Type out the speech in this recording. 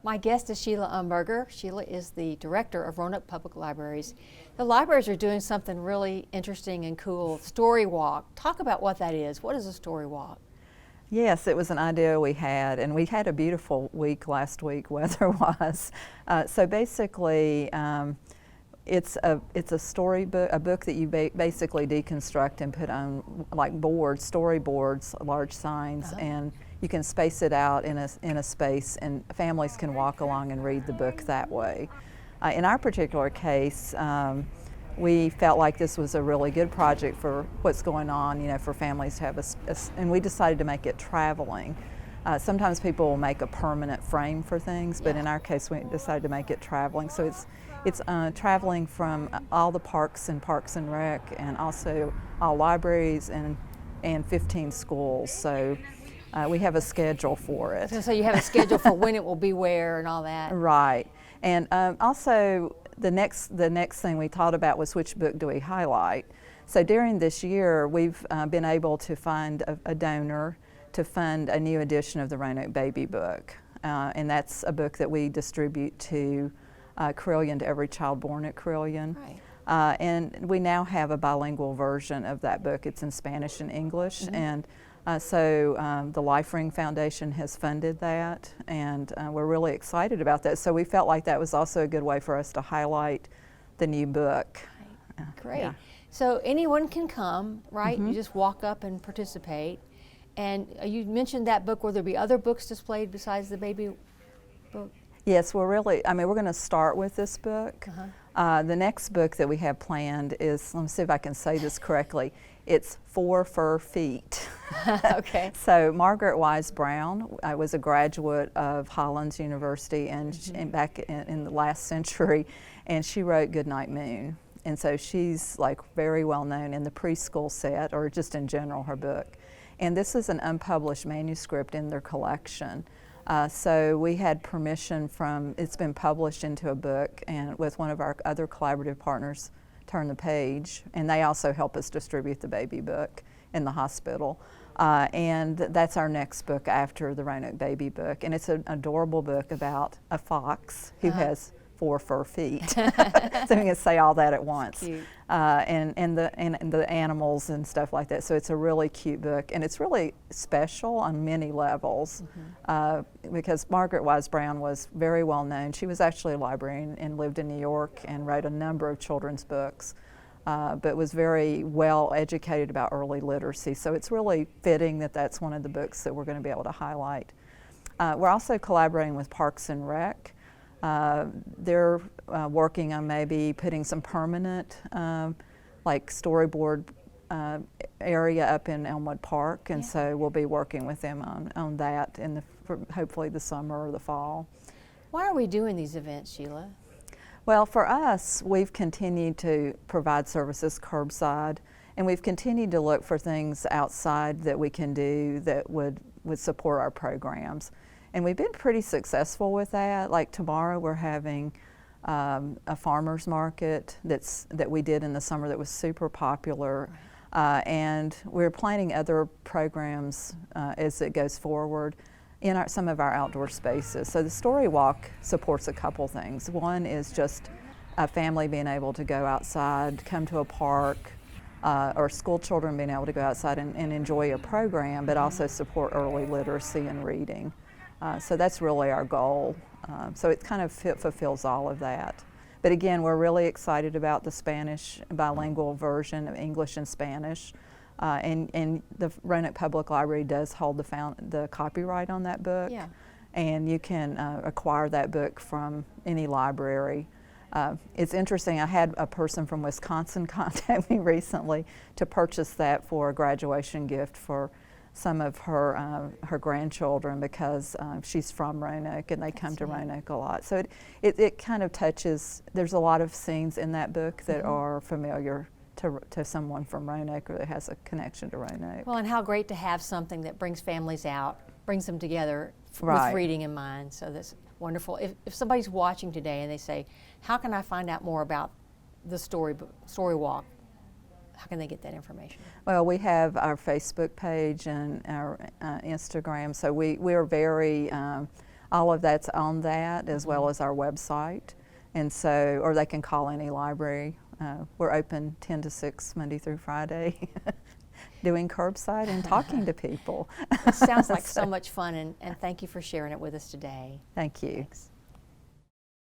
My guest is Sheila Umberger. Sheila is the director of Roanoke Public Libraries. The libraries are doing something really interesting and cool, Story Walk. Talk about what that is. What is a Story Walk? Yes, it was an idea we had, and we had a beautiful week last week weather-wise. So basically, it's a storybook, a book that you basically deconstruct and put on like boards, storyboards, large signs, and you can space it out in a space, and families can walk along and read the book that way. In our particular case, we felt like this was a really good project for what's going on, you know, for families to have and we decided to make it traveling. Sometimes people will make a permanent frame for things, but in our case we decided to make it traveling. So it's traveling from all the parks and Rec, and also all libraries and 15 schools. So we have a schedule for it. So you have a schedule for when it will be where and all that. Right, and also the next thing we thought about was which book do we highlight. So during this year, we've been able to find a donor to fund a new edition of the Roanoke Baby book, and that's a book that we distribute to Carilion, to every child born at Carilion. Right. And we now have a bilingual version of that book. It's in Spanish and English, and so the Life Ring Foundation has funded that, and we're really excited about that. So we felt like that was also a good way for us to highlight the new book. Right. Great. Yeah. So anyone can come, right? You just walk up and participate. And you mentioned that book. Will there be other books displayed besides the baby book? Yes, we're going to start with this book. The next book that we have planned is, let me see if I can say this correctly, it's 4 Fur Feet. Okay. So Margaret Wise Brown was a graduate of Hollins University and back in the last century, and she wrote Goodnight Moon. And so she's like very well known in the preschool set, or just in general, her book. And this is an unpublished manuscript in their collection. So we had permission it's been published into a book, and with one of our other collaborative partners, Turn the Page, and they also help us distribute the baby book in the hospital. And that's our next book after the Roanoke Baby book, and it's an adorable book about a fox who has 4 fur feet. So we can say all that at once. Cute. And the animals and stuff like that. So it's a really cute book, and it's really special on many levels because Margaret Wise Brown was very well known. She was actually a librarian and lived in New York and wrote a number of children's books, but was very well educated about early literacy. So it's really fitting that that's one of the books that we're going to be able to highlight. We're also collaborating with Parks and Rec. They're working on maybe putting some permanent like storyboard area up in Elmwood Park, and so we'll be working with them on that for hopefully the summer or the fall. Why are we doing these events, Sheila? Well, for us, we've continued to provide services curbside, and we've continued to look for things outside that we can do that would support our programs. And we've been pretty successful with that. Like tomorrow we're having a farmer's market that we did in the summer that was super popular. And we're planning other programs as it goes forward in some of our outdoor spaces. So the Story Walk supports a couple things. One is just a family being able to go outside, come to a park, or school children being able to go outside and enjoy a program, but also support early literacy and reading. So that's really our goal. So it kind of fulfills all of that. But again, we're really excited about the Spanish bilingual version of English and Spanish. And the Roanoke Public Library does hold the copyright on that book. Yeah. And you can acquire that book from any library. It's interesting, I had a person from Wisconsin contact me recently to purchase that for a graduation gift for some of her grandchildren because she's from Roanoke and they come to Roanoke a lot. So it kind of touches, there's a lot of scenes in that book that are familiar to someone from Roanoke or that has a connection to Roanoke. Well, and how great to have something that brings families out, brings them together with reading in mind. So that's wonderful. If somebody's watching today and they say, how can I find out more about the Story Walk? How can they get that information? Well, we have our Facebook page and our Instagram, so we're very All of that's on that, as well as our website. And so, or they can call any library. We're open 10 to 6 Monday through Friday, doing curbside and talking to people. It sounds like so much fun, and thank you for sharing it with us today. Thank you. Thanks.